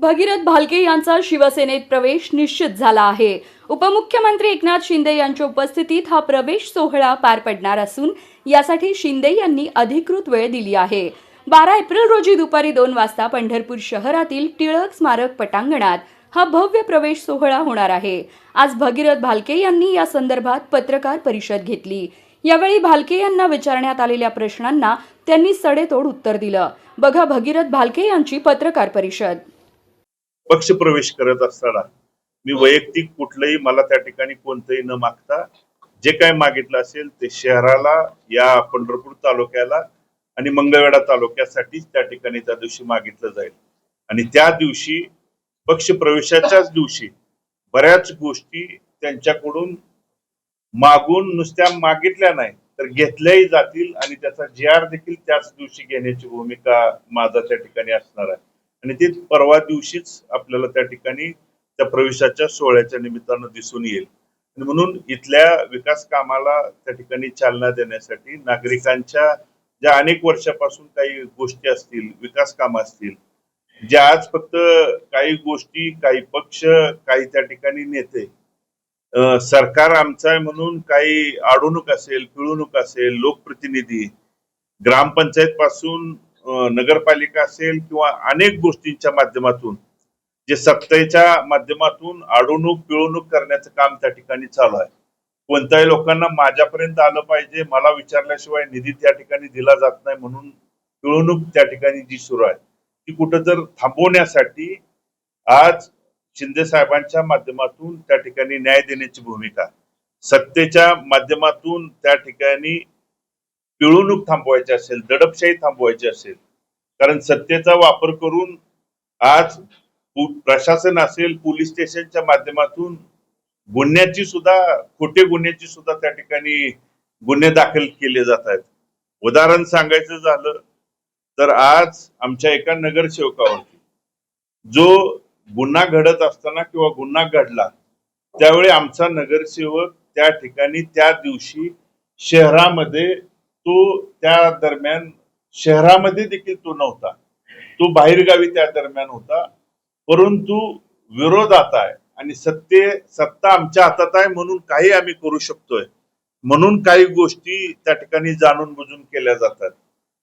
भगीरथ भालके यांचा शिवसेनेत प्रवेश निश्चित झाला आहे। उपमुख्यमंत्री एकनाथ शिंदे यांच्या उपस्थितीत हा प्रवेश सोहळा पार पडणार असून यासाठी शिंदे यांनी अधिकृत वेळ दिली आहे। 12 एप्रिल रोजी दुपारी 2 वाजता पंढरपूर शहरातील टिळक स्मारक पटांगणात हा भव्य प्रवेश सोहळा होणार आहे। आज भगीरथ भालके यांनी या संदर्भात पत्रकार परिषद घेतली। यावेळी भालके यांना विचारण्यात आलेल्या प्रश्नांना त्यांनी सडेतोड उत्तर दिलं। बघा भगीरथ भालके यांची पत्रकार परिषद। पक्ष प्रवेश करत असताना मी वैयक्तिक कुठलंही मला त्या ठिकाणी कोणतंही न मागता जे काय मागितलं असेल ते शहराला, या पंढरपूर तालुक्याला आणि मंगळवेढा तालुक्यासाठी त्या ठिकाणी त्या दिवशी मागितलं जाईल। आणि त्या दिवशी पक्ष प्रवेशाच्याच दिवशी बऱ्याच गोष्टी त्यांच्याकडून मागून नुसत्या मागितल्या नाही तर घेतल्याही जातील आणि त्याचा जी.आर. देखील त्याच दिवशी घेण्याची भूमिका माझा त्या ठिकाणी असणार आहे। आणि ते परवा दिवशीच आपल्याला त्या ठिकाणी त्या प्रवेशाच्या सोहळ्याच्या निमित्तानं दिसून येईल। आणि म्हणून इथल्या विकास कामाला त्या ठिकाणी चालना देण्यासाठी नागरिकांच्या ज्या अनेक वर्षापासून काही गोष्टी असतील, विकास कामं असतील, ज्या आज फक्त काही गोष्टी, काही पक्ष, काही त्या ठिकाणी नेते सरकार आमचं आहे म्हणून काही अडवणूक असेल, पिळवणूक असेल, लोकप्रतिनिधी, ग्रामपंचायत पासून नगरपालिका असेल किंवा अनेक गोष्टींच्या माध्यमातून जे सत्तेच्या माध्यमातून अडवणूक पिळवणूक करण्याचं काम त्या ठिकाणी चालू आहे। कोणत्याही लोकांना माझ्यापर्यंत आलं पाहिजे, मला विचारल्याशिवाय निधी त्या ठिकाणी दिला जात नाही म्हणून पिळवणूक त्या ठिकाणी जी सुरू आहे ती कुठं तर थांबवण्यासाठी आज शिंदे साहेबांच्या माध्यमातून त्या ठिकाणी न्याय देण्याची भूमिका, सत्तेच्या माध्यमातून त्या ठिकाणी पिळवणूक थांबवायची असेल, दडपशाही थांबवायची असेल, कारण सत्तेचा वापर करून आज प्रशासन असेल, पोलीस स्टेशनच्या माध्यमातून गुन्ह्याची सुद्धा, खोटे गुन्ह्याची सुद्धा त्या ठिकाणी गुन्हे दाखल केले जात आहेत। उदाहरण सांगायचं झालं तर आज आमच्या एका नगरसेवकावरती जो गुन्हा घडत असताना किंवा गुन्हा घडला त्यावेळी आमचा नगरसेवक त्या ठिकाणी त्या दिवशी शहरामध्ये, तो त्या दरम्यान शहरामध्ये देखील तो नव्हता, तो बाहेरगावी त्या दरम्यान होता। परंतु विरोधात आहे आणि सत्ता आमच्या हातात आहे म्हणून काही आम्ही करू शकतोय म्हणून काही गोष्टी त्या ठिकाणी जाणून बुजून केल्या जातात।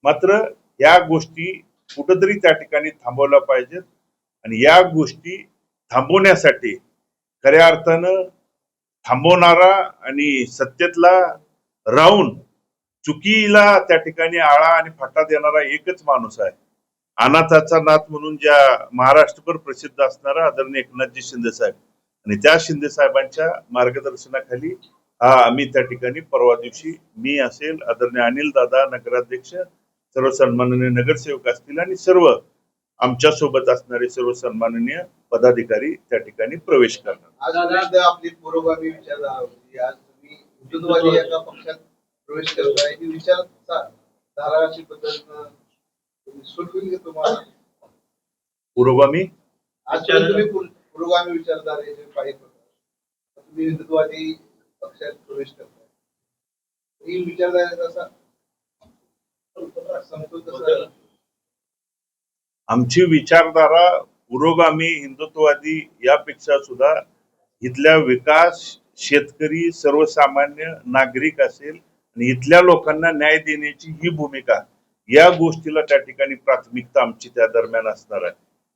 मात्र या गोष्टी कुठंतरी त्या ठिकाणी थांबवल्या पाहिजेत आणि या गोष्टी थांबवण्यासाठी खऱ्या अर्थानं थांबवणारा आणि सत्तेतला राहून चुकीला त्या ठिकाणी आळा आणि फाटा देणारा एकच माणूस आहे। अनाथाचा नाथ म्हणून ज्या महाराष्ट्रभर प्रसिद्ध असणारा आदरणीय एकनाथजी शिंदे साहेब, आणि त्या शिंदे साहेबांच्या मार्गदर्शनाखाली आम्ही त्या ठिकाणी परवा दिवशी मी असेल, आदरणीय अनिल दादा नगराध्यक्ष, सर्व सन्माननीय नगरसेवक असतील आणि सर्व आमच्या सोबत असणारे सर्व सन्माननीय पदाधिकारी त्या ठिकाणी प्रवेश करणार। आज आपली पुरोगामी विचारधारा, आज तुम्ही हिंदुत्ववादी एका पक्षात प्रवेश करताय, ही विचारधारा अशी पद्धतीनं सुटली तुम्हाला पुरोगामी तुम्ही पुरोगामी विचारधारेचे पायी करता, तुम्ही हिंदुत्ववादी पक्षात प्रवेश करताय, ही विचारधारा कसा समतोल कसा? आमची विचारधारा पुरोगामी हिंदुत्ववादी यापेक्षा सुद्धा इथल्या विकास, शेतकरी, सर्वसामान्य नागरिक असेल आणि इथल्या लोकांना न्याय देण्याची ही भूमिका, या गोष्टीला त्या ठिकाणी प्राथमिकता आमची त्या दरम्यान असणार आहे।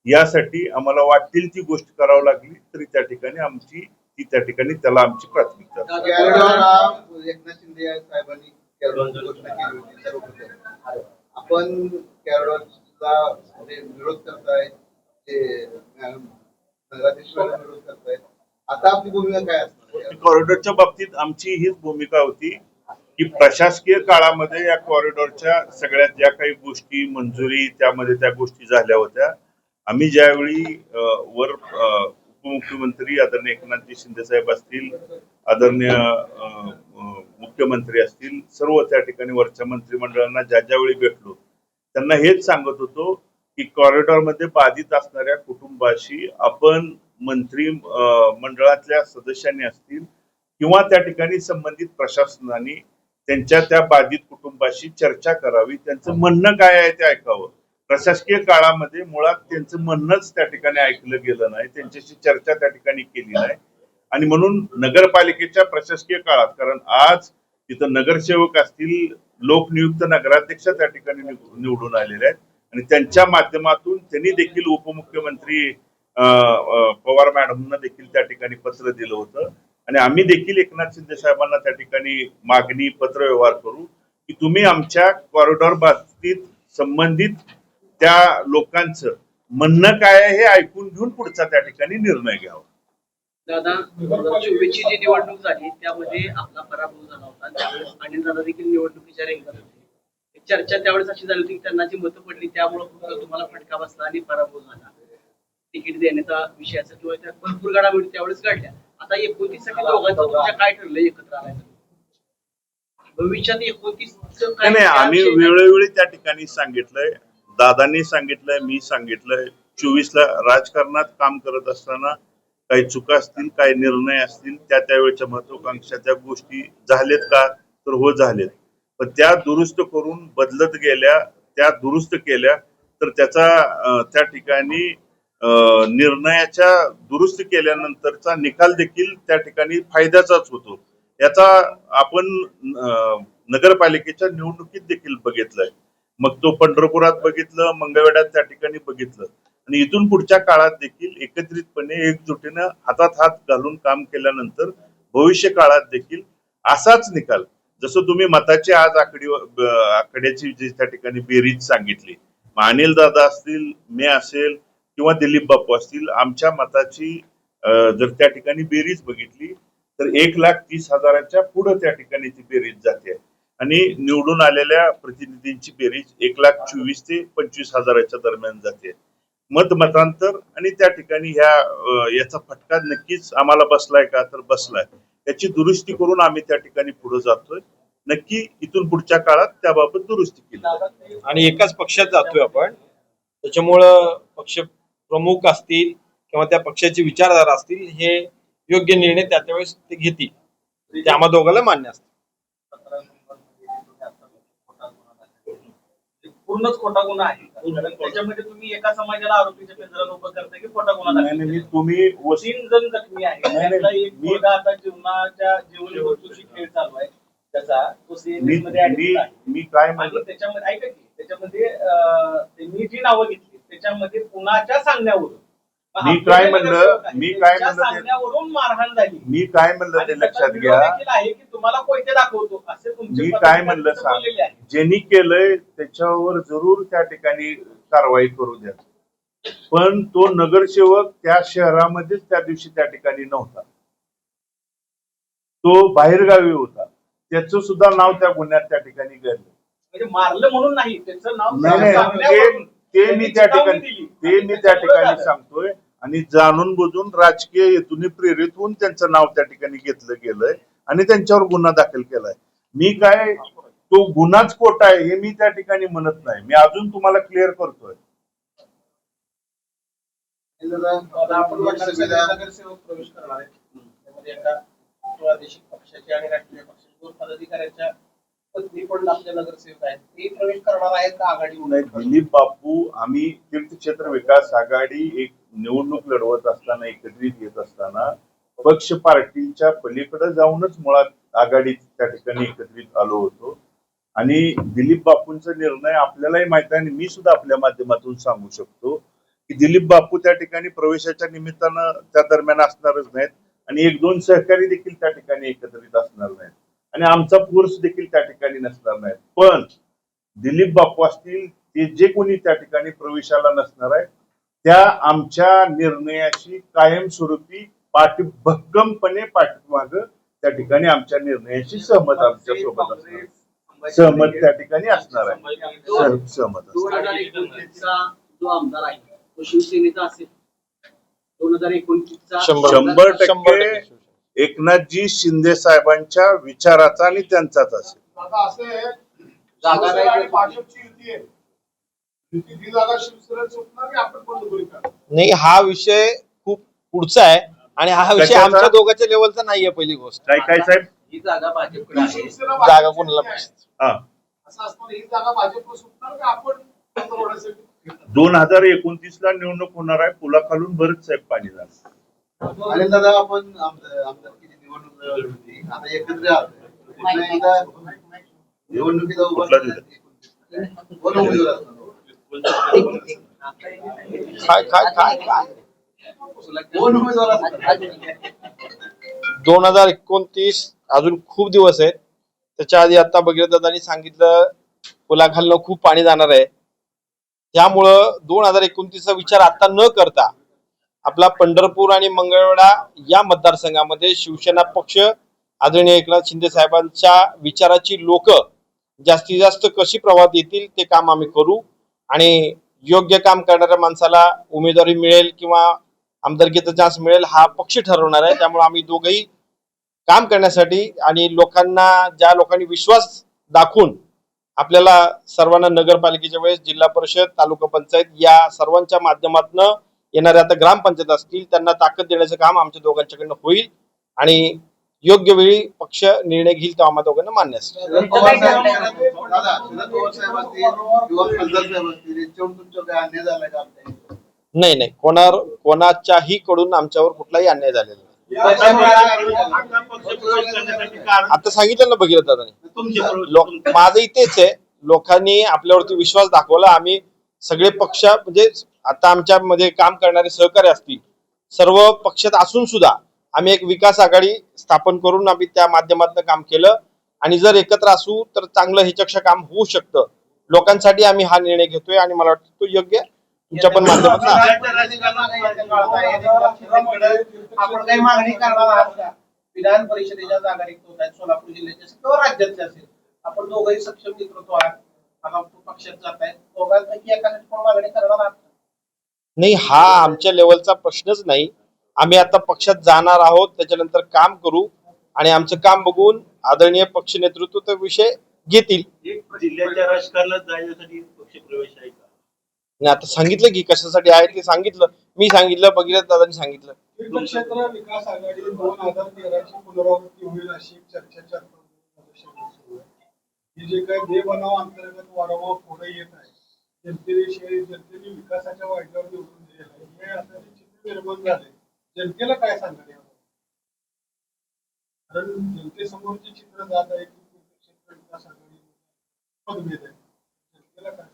यासाठी आम्हाला वाटतील ती गोष्ट करावी लागली तरी त्या ठिकाणी आमची ती त्या ठिकाणी त्याला आमची प्राथमिकता। एकनाथ शिंदे साहेबांनी घोषणा केली होती सर्वप्रथम, आपण कॅरडॉनला विरोध करताय, ते नगराध्यक्षाला विरोध करताय, आता आपली भूमिका काय असणार? कॉरिडॉरच्या बाबतीत आमची हीच भूमिका होती की प्रशासकीय काळामध्ये या कॉरिडॉरच्या सगळ्यात ज्या काही गोष्टी मंजुरी त्यामध्ये त्या गोष्टी झाल्या होत्या, आम्ही ज्यावेळी वर उपमुख्यमंत्री आदरणीय एकनाथजी शिंदे साहेब असतील, आदरणीय मुख्यमंत्री असतील, सर्व त्या ठिकाणी वरच्या मंत्रिमंडळांना ज्यावेळी भेटलो त्यांना हेच सांगत होतो की कॉरिडॉरमध्ये बाधित असणाऱ्या कुटुंबाशी आपण मंत्री मंडळातल्या सदस्यांनी असतील किंवा त्या ठिकाणी संबंधित प्रशासनाने त्यांच्या त्या बाधित कुटुंबाशी चर्चा करावी, त्यांचं म्हणणं काय आहे ते ऐकावं प्रशासकीय काळामध्ये मुळात त्यांचं म्हणणंच त्या ठिकाणी ऐकलं गेलं नाही, त्यांच्याशी चर्चा त्या ठिकाणी केली नाही. आणि म्हणून नगरपालिकेच्या प्रशासकीय काळात, कारण आज तिथं नगरसेवक असतील, लोकनियुक्त नगराध्यक्ष त्या ठिकाणी निवडून आलेले आहेत आणि त्यांच्या माध्यमातून त्यांनी देखील उपमुख्यमंत्री पवार मॅडमना देखील त्या ठिकाणी पत्र दिलं होतं आणि आम्ही देखील एकनाथ शिंदे साहेबांना त्या ठिकाणी मागणी पत्र व्यवहार करू की तुम्ही आमच्या कॉरिडॉर बाबतीत संबंधित त्या लोकांचं म्हणणं काय आहे हे ऐकून घेऊन पुढचा त्या ठिकाणी निर्णय घ्यावा. दादा, 2024 ची निवडणूक झाली त्यामध्ये आपला पराभव झाला होता. त्यावेळेस अनिल दादा देखील निवडणुकीच्या रिंगणात होते. चर्चा त्यावेळेस अशी झाली होती की त्यांना जी मतं पडली त्यामुळे फक्त तुम्हाला फटका बसला आणि पराभव झाला. तिकीट देण्याचा विषयाचा किंवा त्या भरपूर घडामोडी त्यावेळेस घडल्या. आता 29 साठी दोघांचं तुमच्या काय ठरलं एकत्र आलाय भविष्यात 29 नाही, आम्ही वेळोवेळी त्या ठिकाणी सांगितलंय, दादांनी सांगितलंय, मी सांगितलंय, 24ला राजकारणात काम करत असताना काही चुका असतील, काही निर्णय असतील, त्यावेळेच्या महत्वाकांक्षा त्या गोष्टी झालेत का, तर हो झालेत, पण त्या दुरुस्त करून बदलत गेल्या, त्या दुरुस्त केल्या तर त्याचा त्या ठिकाणी निर्णयाच्या दुरुस्त केल्यानंतरचा निकाल देखील त्या ठिकाणी फायद्याचाच होतो. याचा आपण नगरपालिकेच्या निवडणुकीत देखील बघितलंय, मग तो पंढरपुरात बघितलं, मंगळवेढ्यात त्या ठिकाणी बघितलं आणि इथून पुढच्या काळात देखील एकत्रितपणे एकजुटीनं हातात हात घालून काम केल्यानंतर भविष्य काळात देखील असाच निकाल, जसं तुम्ही मताची आज आकड्याची जी त्या ठिकाणी बेरीज सांगितली, अनिल दादा असतील, मी असेल किंवा दिलीप बापू असतील, आमच्या मताची जर त्या ठिकाणी बेरीज बघितली तर 1,30,000च्या पुढे त्या ठिकाणी ती बेरीज जाते आणि निवडून आलेल्या प्रतिनिधींची बेरीज 1,24,000 ते 25,000च्या दरम्यान जाते. मतांतर आणि त्या ठिकाणी याचा फटका नक्कीच आम्हाला बसलाय का, तर बसलाय. त्याची दुरुस्ती करून आम्ही त्या ठिकाणी पुढे जातोय. नक्की इथून पुढच्या काळात त्याबाबत दुरुस्ती केली. आणि एकाच पक्षात जातोय आपण, त्याच्यामुळं पक्ष प्रमुख असतील किंवा त्या पक्षाचे विचारधारा असतील, हे योग्य निर्णय त्यावेळेस ते घेतील, ते आम्हा दोघांना मान्य असतं. पूर्णच खोटा गुन्हा आहे. त्याच्यामध्ये तुम्ही एका समाजाला आरोपीच्या पिंजऱ्यात उभं करताय की खोटा गुन्हा दाखल. तुम्ही 3 जण जखमी आहे. त्यातला एक मुलगा आता जीवन मृत्यूची खेळ चालू आहे त्याचा, तो सीएमएस मध्ये ऍडमिट आहे. मी काय आणि म्हणलं, त्याच्यामध्ये ऐका की त्याच्यामध्ये त्यांनी जी नावं घेतली त्याच्यामध्ये कुणाच्या सांगण्यावरून सांगण्यावरून मारहाण झाली. मी काय म्हणलं ते लक्षात घ्या. आहे की तुम्हाला कोयते दाखवतो असे तुमचे मी काय म्हणलं सांग, ज्यांनी केलंय त्याच्यावर जरूर त्या ठिकाणी कारवाई करू द्या, पण तो नगरसेवक त्या शहरामध्येच त्या दिवशी त्या ठिकाणी नव्हता, तो बाहेरगावी होता, त्याचं सुद्धा नाव त्या गुन्ह्यात त्या ठिकाणी घडलं. म्हणजे मारलं म्हणून नाही, त्याचं नाव ते मी त्या ठिकाणी सांगतोय आणि जाणून बुजून राजकीय हेतूने प्रेरित होऊन त्यांचं नाव त्या ठिकाणी घेतलं गेलंय आणि त्यांच्यावर गुन्हा दाखल केलाय. मी काय तो गुन्हाच खोटा आहे हे मी त्या ठिकाणी म्हणत नाही, मी अजून तुम्हाला क्लिअर करतोय. आपण नगरसेवक प्रवेश करणार आहे त्यामध्ये एका प्रादेशिक पक्षाचे आणि राष्ट्रीय पक्षाचे 2 पदाधिकाऱ्यांच्या पत्नी पण आपल्या नगरसेवक आहेत, ते प्रवेश करणार आहेत का आघाडी होणार? दिलीप बापू, आम्ही तीर्थक्षेत्र विकास आघाडी एक निवडणूक लढवत असताना, एकत्रित येत असताना पक्ष पार्टीच्या पलीकडे जाऊनच मुळात आघाडीत त्या ठिकाणी एकत्रित आलो होतो आणि दिलीप बापूंचा निर्णय आपल्यालाही माहिती आहे आणि मी सुद्धा आपल्या माध्यमातून सांगू शकतो की दिलीप बापू त्या ठिकाणी प्रवेशाच्या निमित्तानं त्या दरम्यान असणारच नाहीत आणि 1-2 सहकारी देखील त्या ठिकाणी एकत्रित असणार नाहीत आणि आमचा फोर्स देखील त्या ठिकाणी नसणार नाही. पण दिलीप बापू असतील, ते जे कोणी त्या ठिकाणी प्रवेशाला नसणार आहे, त्या आमच्या निर्णयाशी कायमस्वरूपी भक्कमपणे पाठीमाग त्या ठिकाणी आमच्या निर्णयाशी सहमत आमच्या सोबत असणार, सहमत त्या ठिकाणी असणार आहे. सहमत 2029चा जो आमदार आहे तो शिवसेनेचा असेल. 2029चा 100% एकनाथजी शिंदे साहेबांच्या विचाराचा आणि त्यांचाच असेल. नाही, हा विषय खूप पुढचा आहे आणि हा विषय आमच्या दोघांच्या लेवलचा नाहीये. पहिली गोष्ट काय साहेब, ही जागा भाजपकडे आहे. जागा कोणाला हा असं असताना ही जागा भाजपला सुटणार का आपण? 2029 ला निवडणूक होणार आहे. पुलाखालून बरंच साहेब पाणी झालं. आणि दादा आपण आमदारकीची निवडणूक होती, आता एकत्र आलोय. पुन्हा एकदा निवडणुकीला उभा कुठला दिवस? कोण उमेदवार असणार? कोण उमेदवार असणार? 2029 अजून खूप दिवस आहेत. त्याच्या आधी आता भगीरथ दादांनी सांगितलं पुलाखालनं खूप पाणी जाणार आहे. त्यामुळं 2029चा विचार आता न करता आपला पंढरपूर आणि मंगळवेढा या मतदारसंघामध्ये शिवसेना पक्ष आदरणीय एकनाथ शिंदे साहेबांच्या विचाराची लोक जास्तीत जास्त कशी प्रवाहात येतील ते काम आम्ही करू आणि योग्य काम करणाऱ्या माणसाला उमेदवारी मिळेल किंवा आमदारकीचा चान्स मिळेल हा पक्ष ठरवणार आहे. त्यामुळे आम्ही दोघंही काम करण्यासाठी आणि लोकांना ज्या लोकांनी विश्वास दाखवून आपल्याला सर्वांना नगरपालिकेच्या वेळेस जिल्हा परिषद तालुका पंचायत या सर्वांच्या माध्यमातून येणाऱ्या आता ग्रामपंचायत असतील त्यांना ताकद देण्याचं काम आमच्या दोघांच्याकडनं होईल आणि योग्य वेळी पक्ष निर्णय घेईल तो आम्हा दोघांना मान्य असेल. शरद पवार साहेब असतील किंवा खासदार साहेब असतील यांच्यावर तुमच्यावर काय अन्याय झालाय का आपल्या? नाही कोणाच्याही कडून आमच्यावर कुठलाही अन्याय झालेला नाही. आता सांगितलं ना भगीरथ दादांनी, माझंही तेच आहे. लोकांनी आपल्यावरती विश्वास दाखवला. आम्ही सगळे पक्ष म्हणजे आता आमच्यामध्ये काम करणारे सहकारी असतील सर्व पक्षात असून सुद्धा आम्ही एक विकास आघाडी स्थापन करून आम्ही त्या माध्यमातून काम केलं आणि जर एकत्र असू तर चांगलं ह्याच्यापेक्षा काम होऊ शकतं. लोकांसाठी आम्ही हा निर्णय घेतोय आणि मला वाटतं तो योग्य तुमच्या पण माध्यमातून आपण काही मागणी करणार आहात का? विधान परिषदेच्या जागा रिक्त होत आहेत सोलापूर जिल्ह्याच्या किंवा राज्याचे असेल. आपण दोघंही सक्षम नेतृत्व आहात, आता पक्षात जात आहेत, दोघांपैकी एकासाठी कोण मागणी करणार आहात? नाही, हा आमच्या लेवलचा प्रश्नच नाही. आम्ही आता पक्षात जाणार आहोत, त्याच्यानंतर काम करू आणि आमचं काम बघून आदरणीय पक्ष नेतृत्व तो विषय घेतील. जिल्ह्याच्या राजकारणात जाण्यासाठी पक्ष प्रवेश आहे का? आणि आता सांगितलं की कशासाठी आहे ते सांगितलं, मी सांगितलं, भगीरथ दादांनी सांगितलं. तीर्थक्षेत्र विकास आघाडी 2013 ची पुनरावृत्ती होईल अशी चर्चा सुरू आहे. ही जे काही देव बनाव अंतर्गत वारंवार पुढे येत आहे, जनतेने विकासाच्या वाटेवर निवडून दिलेलं आहे, हे आता चित्र निर्माण झाले. जनतेला काय सांगणार यावर? कारण जनतेसमोरचे चित्र जात आहे की तीर्थक्षेत्र विकास आघाडी मतभेद आहे. जनतेला काय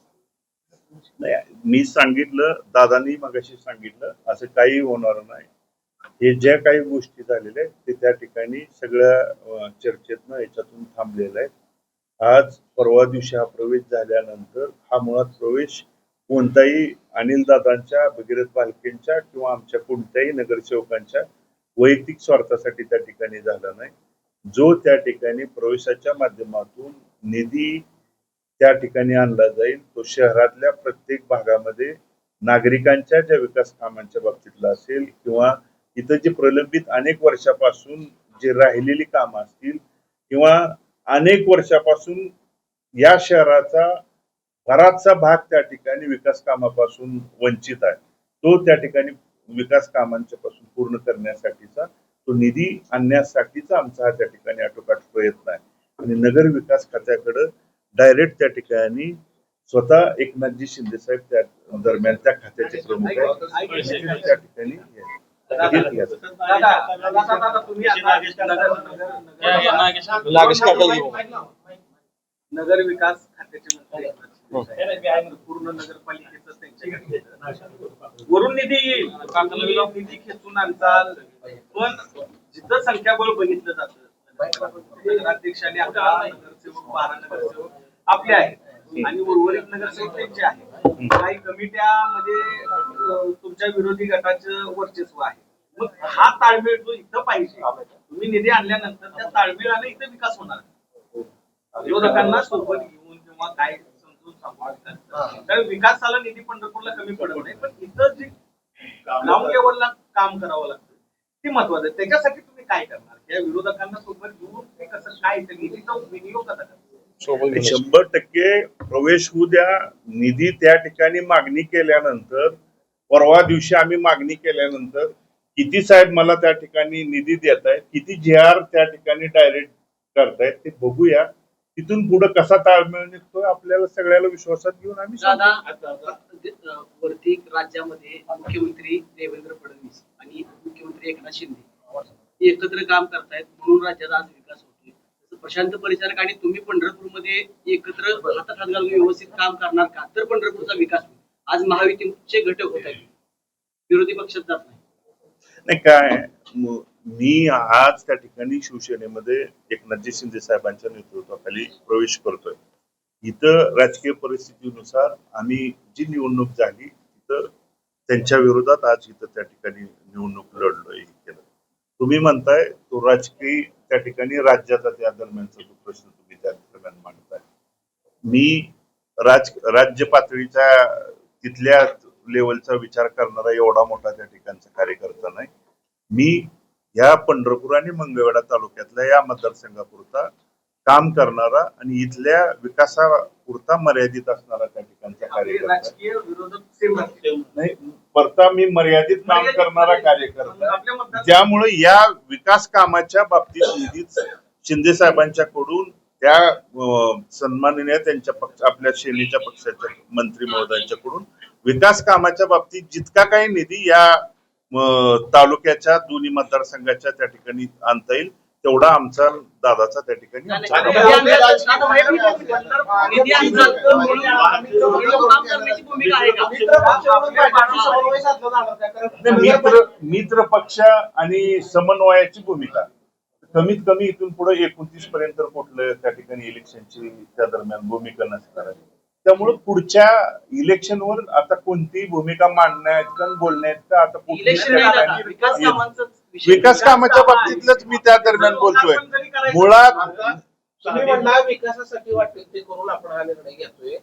नाही, मी सांगितलं, दादांनी मगाशी सांगितलं, असं काही होणार नाही. हे ज्या काही गोष्टी झालेल्या आहेत ते त्या ठिकाणी सगळ्या चर्चेतनं याच्यातून थांबलेलं आहे. आज परवा दिवशी हा प्रवेश झाल्यानंतर हा मुळात प्रवेश कोणताही अनिल दादांच्या, भगीरथ बालकेंच्या किंवा आमच्या कोणत्याही नगरसेवकांच्या वैयक्तिक स्वार्थासाठी त्या ठिकाणी झाला नाही. जो त्या ठिकाणी प्रवेशाच्या माध्यमातून निधी त्या ठिकाणी आणला जाईल तो शहरातल्या प्रत्येक भागामध्ये नागरिकांच्या ज्या विकास कामांच्या बाबतीतला असेल किंवा इथं जे प्रलंबित अनेक वर्षापासून जे राहिलेली कामं असतील किंवा अनेक वर्षापासून या शहराचा बराचसा भाग त्या ठिकाणी विकास कामापासून वंचित आहे, तो त्या ठिकाणी विकास कामांच्या पासून पूर्ण करण्यासाठीचा तो निधी आणण्यासाठीचा आमचा हा त्या ठिकाणी आटोकाट प्रयत्न आहे. आणि नगर विकास खात्याकडे डायरेक्ट त्या ठिकाणी स्वतः एकनाथजी शिंदे साहेब त्या दरम्यान त्या खात्याचे प्रमुख आहेत, त्या ठिकाणी नगर विकास खात्याचे मंत्री पूर्ण नगरपालिकेचं त्यांच्याकडे वरून निधी येईल, निधी खेचून आणचाल, पण जिथं संख्याबळ बघितलं जातं नगराध्यक्षाने 11 नगरसेवक 12 नगरसेवक आपले आहेत आणि उर्वरित नगरसेवक त्यांचे आहेत. काही कमिट्यामध्ये तुमच्या विरोधी गटाचं वर्चस्व आहे. मग हा ताळमेळ जो इथं पाहिजे, तुम्ही निधी आणल्यानंतर त्या ताळमेळाने इथं विकास होणार. विरोधकांना सोबत घेऊन किंवा काय समजून सांभाळतात तर विकासाला निधी पंढरपूरला कमी पडत नाही, पण इथं जे ग्राउंड लेवलला काम करावं लागतं ते महत्वाचं आहे. त्याच्यासाठी तुम्ही काय करणार? या विरोधकांना सोबत घेऊन ते कसं काय निधीचा विनियोग कसा करणार? 100% प्रवेश होऊ द्या. निधी त्या ठिकाणी मागणी केल्यानंतर, परवा दिवशी आम्ही मागणी केल्यानंतर किती साहेब मला त्या ठिकाणी निधी देत आहेत, किती JR त्या ठिकाणी डायरेक्ट करतायत ते बघूया. तिथून पुढे कसा ताळमेळ निघतोय आपल्याला सगळ्याला विश्वासात घेऊन आम्ही दादा वरती राज्यामध्ये मुख्यमंत्री देवेंद्र फडणवीस आणि मुख्यमंत्री एकनाथ शिंदे एकत्र काम करतायत म्हणून राज्याचा आज विकास होतोय. तसं प्रशांत परिचारक आणि तुम्ही पंढरपूरमध्ये एकत्र हातात हात घालून व्यवस्थित काम करणार का, तर पंढरपूरचा विकास होईल. आज महायुतीचे घटक होत आहेत, विरोधी पक्षात जात नाही. नाही काय मी आज त्या ठिकाणी शिवसेनेमध्ये एकनाथजी शिंदे साहेबांच्या नेतृत्वाखाली प्रवेश करतोय. इथं राजकीय परिस्थितीनुसार आम्ही जी निवडणूक झाली तिथं त्यांच्या विरोधात आज इथं त्या ठिकाणी निवडणूक लढलोय केलं. तुम्ही म्हणताय तो राजकीय त्या ठिकाणी राज्याचा त्या दरम्यानचा जो प्रश्न तुम्ही त्या दरम्यान मांडताय. मी राज्य पातळीच्या तिथल्या लेवलचा विचार करणारा एवढा मोठा त्या ठिकाणचा कार्यकर्ता नाही. मी या पंढरपूर आणि मंगळवेढा तालुक्यातल्या या मतदारसंघापुरता काम करणारा आणि इथल्या विकासापुरता मर्यादित असणारा त्या ठिकाणचा कार्यकर्ता राजकीय विरोधक सेम नाही. परता मी मर्यादित काम करणारा कार्यकर्ता, त्यामुळे या विकास कामाच्या बाबतीत निधीच शिंदे साहेबांच्याकडून त्या सन्माननीय त्यांच्या पक्ष आपल्या सेनेच्या पक्षाच्या मंत्री महोदयांच्याकडून विकास कामाच्या बाबतीत जितका काही निधी या तालुक्याच्या दोन्ही मतदारसंघाच्या त्या ठिकाणी आणता येईल तेवढा आमचा दादाचा त्या ठिकाणी मित्र पक्ष आणि समन्वयाची भूमिका कमीत कमी इथून पुढे 29 पर्यंत कुठलं त्या ठिकाणी इलेक्शनची त्या दरम्यान भूमिका नसणार आहे. त्यामुळे पुढच्या इलेक्शनवर आता कोणती भूमिका मांडण्यात का बोलण्यात का आता विकास कामाच्या बाबतीतलंच मी त्या दरम्यान बोलतोय. मुळात तुम्ही म्हणला विकासासाठी वाटेल ते करून आपण हा निर्णय घेतोय.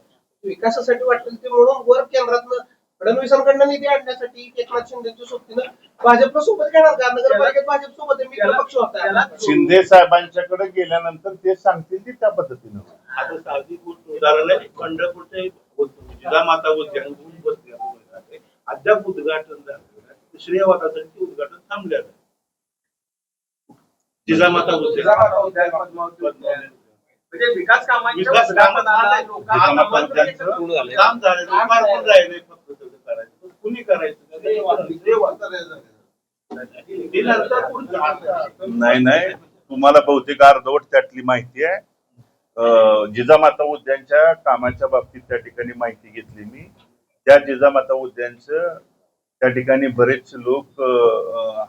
विकासासाठी वाटेल ते म्हणून वर केंद्रातनं फडणवीसांकडनं निधी आणण्यासाठी एकनाथ शिंदेच्या सोबतीनं भाजपला सोबत घेणार का? नगरपालिकेत भाजप सोबत मित्र पक्ष होता. शिंदे साहेबांच्याकडे गेल्यानंतर ते सांगतील की त्या पद्धतीनं. आता साहजिक उदाहरण आहे पंढरपूरचे जिजामाता उद्यान अद्याप उद्घाटन झालं. श्रेयवादासाठी उद्घाटन थांबलेलं आहे. जिजामाता उद्यान म्हणजे विकास कामांचं काम झालं लोकांकडून राहिले फक्त त्याचं करायचं कुणी करायचं नाही तुम्हाला बहुतेक अर्धवट त्यातली माहिती आहे. जिजामाता उद्यानच्या कामाच्या बाबतीत त्या ठिकाणी माहिती घेतली मी. त्या जिजामाता उद्यानचं त्या ठिकाणी बरेच लोक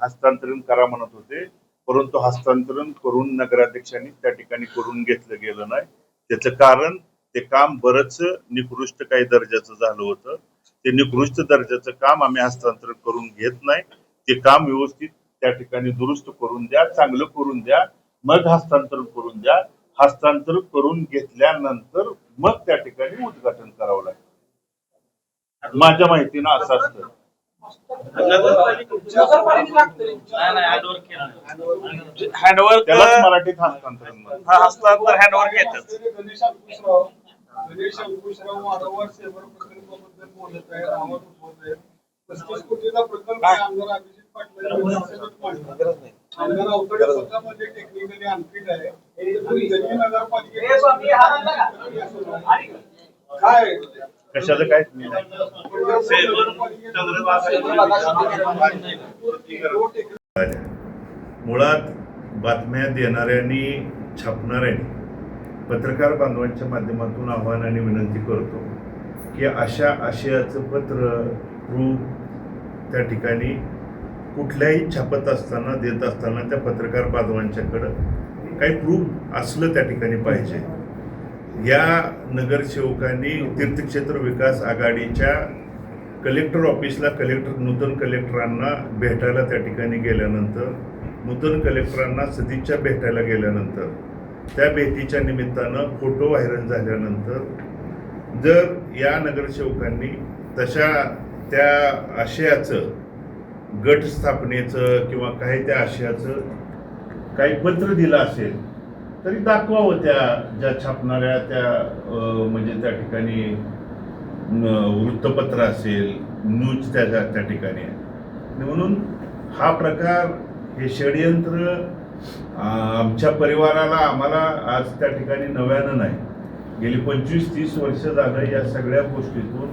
हस्तांतरण करा म्हणत होते, परंतु हस्तांतरण करून नगराध्यक्षांनी त्या ठिकाणी करून घेतलं गेलं नाही. त्याचं कारण ते काम बरंच निकृष्ट काही दर्जाचं झालं होतं. ते निकृष्ट दर्जाचं काम आम्ही हस्तांतरण करून घेत नाही. ते काम व्यवस्थित त्या ठिकाणी दुरुस्त करून द्या, चांगलं करून द्या, मग हस्तांतरण करून द्या. हस्तांतरण करून घेतल्यानंतर मग त्या ठिकाणी उद्घाटन करावं लागतं. माझ्या माहितीनं असं असतं. त्यालाच मराठीत हस्तांतरण गणेश अंकुशराव वारंवार सेवा प्रकल्पाबद्दल बोलत आहे, नावात उठवत आहे. 35 कोटीचा प्रकल्प आमदार अभिजित पाटील आमदार अवतडे स्वतःमध्ये टेक्निकली अनफिट आहे. काय कशाचं काय मुळात बातम्या देणाऱ्यांनी छापणाऱ्यांनी पत्रकार बांधवांच्या माध्यमातून आव्हान आणि विनंती करतो की अशा आशयाचं पत्र प्रूफ त्या ठिकाणी कुठल्याही छापत असताना देत असताना त्या पत्रकार बांधवांच्याकडं काही प्रूफ असलं त्या ठिकाणी पाहिजे. या नगरसेवकांनी तीर्थक्षेत्र विकास आघाडीच्या कलेक्टर ऑफिसला नूतन कलेक्टरांना भेटायला त्या ठिकाणी गेल्यानंतर नूतन कलेक्टरांना सदिच्छा भेटायला गेल्यानंतर त्या भेटीच्या निमित्तानं फोटो व्हायरल झाल्यानंतर जर या नगरसेवकांनी तशा त्या आशयाचं गट स्थापनेचं किंवा काही त्या आशयाचं काही पत्र दिलं असेल तरी दाखवावं. त्या ज्या छापणाऱ्या त्या म्हणजे त्या ठिकाणी वृत्तपत्र असेल, न्यूज त्या ठिकाणी आहे. म्हणून हा प्रकार हे षडयंत्र आमच्या परिवाराला आम्हाला आज त्या ठिकाणी नव्यानं नाही, गेली 25-30 वर्ष झालं या सगळ्या गोष्टीतून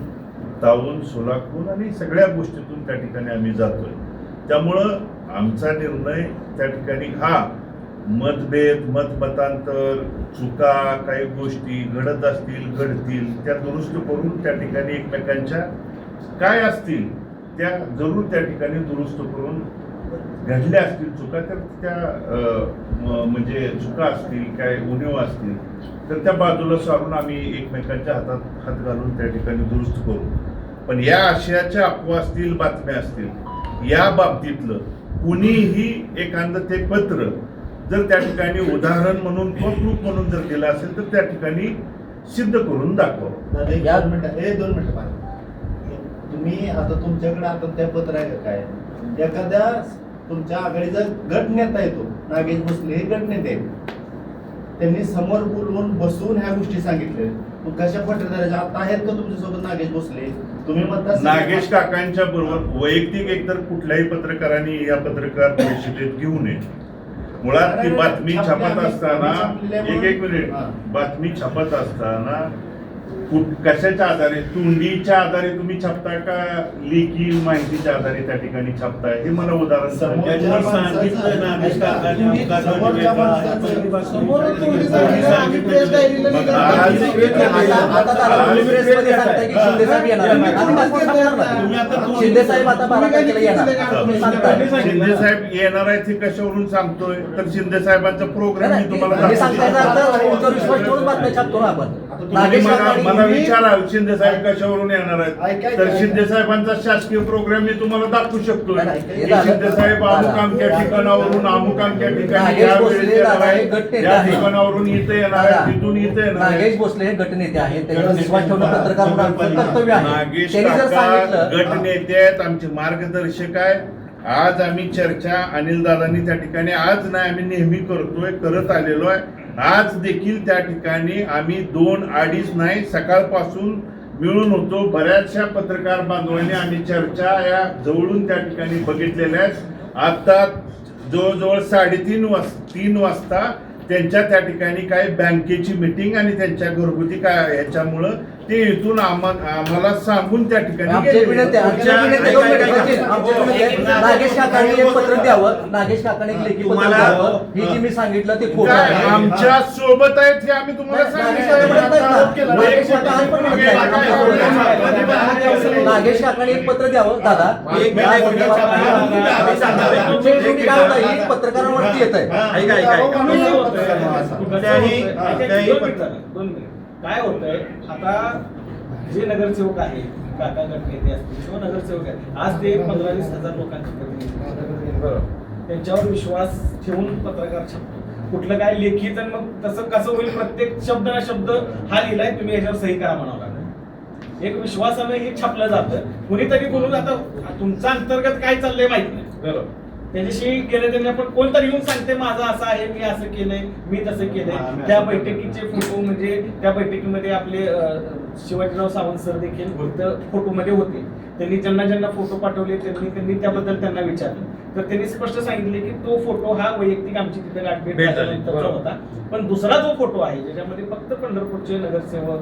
तावून सुलाखून आणि सगळ्या गोष्टीतून त्या ठिकाणी आम्ही जातोय. त्यामुळं आमचा निर्णय त्या ठिकाणी हा मतभेद मतमतांतर चुका काही गोष्टी घडत असतील घडतील त्या दुरुस्त करून त्या ठिकाणी एकमेकांच्या काय असतील त्या जरूर त्या ठिकाणी दुरुस्त करून घडल्या असतील चुका तर त्या म्हणजे चुका असतील काय उणीव असतील तर त्या बाजूला सारून आम्ही एकमेकांच्या हातात हात घालून त्या ठिकाणी दुरुस्त करू. पण या आशयाच्या अफवा असतील बातम्या असतील या बाबतीतलं कुणीही एखादं ते पत्र जर त्या ठिकाणी उदाहरण म्हणून प्रूफ म्हणून जर दिलं असेल तर त्या ठिकाणी सिद्ध करून दाखवा. 2 मिनिटं तुम्ही आता तुमच्याकडे आता त्या पत्र आहे का काय एखाद्या तुमच्या आघाडीचा गट नेता येतो नागेश भोसले हे गट नेते आहेत. त्यांनी समोर बोलवून बसवून ह्या गोष्टी सांगितल्या. मग कशा पत्रकाराच्या आता आहेत का तुमच्यासोबत नागेश भोसले तुम्ही म्हणता नागेश काकांच्या बरोबर वैयक्तिक एकतर कुठल्याही पत्रकारांनी या पत्रकार परिषदेत घेऊ नये. मुळात ती बातमी छापत असताना एक मिनिट बातमी छापत असताना कशाच्या आधारे तोंडीच्या आधारे तुम्ही छापता का लेखी माहितीच्या आधारे त्या ठिकाणी छापताय हे मला उदाहरण शिंदे साहेब येणार आहेत हे कशावरून सांगतोय तर शिंदे साहेबांचा प्रोग्राम मी तुम्हाला मला विचारा शिंदे साहेब कशावरून येणार आहेत तर शिंदे साहेबांचा शासकीय प्रोग्राम मी तुम्हाला दाखवू शकतो. शिंदे साहेब अमुक आमच्या ठिकाणावरून अमुक आमच्या ठिकाणी या ठिकाणावरून इथे येणार आहे तिथून इथे येणार. नागेश भोसले हे गटनेते आहेत त्याच्यावर विश्वास ठेवणं पत्रकार म्हणून आमचं कर्तव्य आहे. नागेश त्यांनी जर काका सांगितलं गटनेते आहेत आमचे मार्गदर्शक आहे. आज आम्ही चर्चा अनिल दादांनी त्या ठिकाणी आज नाही आम्ही नेहमी करत आलेलो आहे. आज देखील त्या ठिकाणी आम्ही 2-2.5 नाही सकाळपासून मिळून होतो. बऱ्याचशा पत्रकार बांधवांनी आम्ही चर्चा या जवळून त्या ठिकाणी बघितलेल्या आहेत. आता जवळजवळ 3:30 वाजता त्यांच्या त्या ठिकाणी काय बँकेची मिटिंग आणि त्यांच्या घरगुती काय ह्याच्यामुळं ते इथून आम्हाला सांगून त्या ठिकाणी नागेश काकांनी एक पत्र द्यावं नागेश काकांनी एक लेखी पत्र द्यावं हे जे मी सांगितलं ते खोटं आहे. आमच्या सोबत आहेत हे आम्ही तुम्हाला नागेश काकांनी एक पत्र द्यावं दादा एक पत्रकारांवरती येत आहे. काय होतंय आता जे नगरसेवक आहेत काका गट नेते असतील किंवा नगरसेवक आहेत आज ते 15-20 हजार लोकांचे प्रतिनिधी त्यांच्यावर विश्वास ठेवून पत्रकार छापतो. कुठलं काय लेखी तर मग तसं कसं होईल प्रत्येक शब्द ना शब्द हा लिहिलाय तुम्ही याच्यावर सही करा म्हणावं लागेल. एक विश्वासानं हे छापलं जातं. कुणीतरी बोलून आता तुमचा अंतर्गत काय चाललंय माहित नाही बरोबर त्याच्याशी गेले त्यांनी आपण कोणतरी येऊन सांगते माझं असं आहे मी असं केलंय मी तसं केलंय. त्या बैठकीचे फोटो म्हणजे त्या बैठकीमध्ये आपले शिवाजीराव सावंत सर देखील फोटोमध्ये होते. त्यांनी ज्यांना फोटो पाठवले त्यांनी त्याबद्दल त्यांना विचारलं तर त्यांनी स्पष्ट सांगितले की तो फोटो हा वैयक्तिक आमची तिथे गाठभेट झाल्यानंतरचा होता. पण दुसरा जो फोटो आहे ज्याच्यामध्ये फक्त पंढरपूरचे नगरसेवक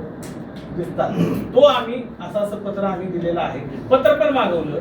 दिसतात तो आम्ही असं पत्र आम्ही दिलेलं आहे. पत्र पण मागवलं